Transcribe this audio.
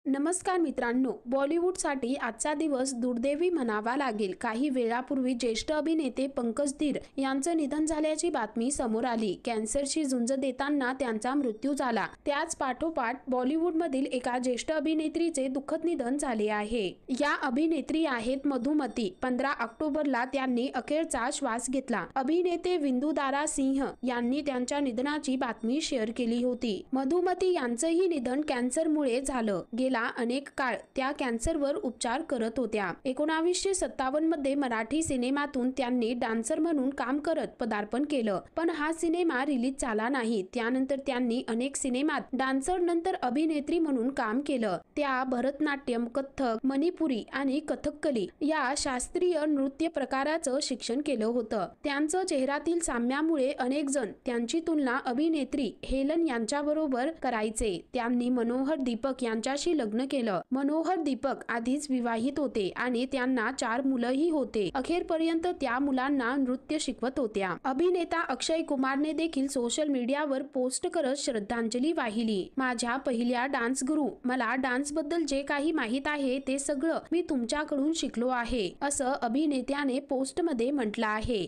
नमस्कार मित्रांनो, बॉलिवूडसाठी आजचा दिवस दुर्दैवी म्हणावा लागेल। काही वेळापूर्वी ज्येष्ठ अभिनेते पंकज धीर यांचं निधन झाल्याची बातमी समोर आली। कॅन्सरशी झुंज देताना त्यांचा मृत्यू झाला। त्याच पाठोपाठ बॉलिवूडमधील एका ज्येष्ठ अभिनेत्रीचे दुःखद निधन झाले आहे। या अभिनेत्री आहेत मधुमती। 15 ऑक्टोबरला त्यांनी अखेरचा श्वास घेतला। अभिनेते विंदू दारा सिंह यांनी त्यांच्या निधनाची बातमी शेअर केली होती। मधुमती यांचंही निधन कॅन्सरमुळे झालं। गेला अनेक काळ त्या कॅन्सरवर उपचार करत होत्या। 1957 मध्ये मराठी सिनेमातून त्यांनी डान्सर म्हणून काम करत पदार्पण केलं, पण हा सिनेमा रिलीज झाला नाही। त्यानंतर त्यांनी अनेक सिनेमात डान्सर नंतर अभिनेत्री म्हणून काम केलं। त्या भरतनाट्यम, कथ्थक, मणिपुरी आणि कथकली या शास्त्रीय नृत्य प्रकाराचं शिक्षण केलं होतं। त्यांचं चेहऱ्यातील साम्यामुळे अनेक जण त्यांची तुलना अभिनेत्री हेलन यांच्याबरोबर करायचे। त्यांनी मनोहर दीपक यांच्याशी लग्न केलं। मनोहर दीपक आधीच विवाहित होते आणि त्यांना 4 मुलंही होते। अखेरपर्यंत त्या मुलांना नृत्य शिकवत होत्या। अभिनेता अक्षय कुमारने देखील सोशल मीडियावर पोस्ट करत श्रद्धांजली वाहिली। माझ्या पहिल्या डान्स गुरु, मला डान्स बद्दल जे काही माहित आहे ते सगळं मी तुमच्याकडून शिकलो आहे, असं अभिनेत्याने पोस्ट मध्ये म्हटलं आहे।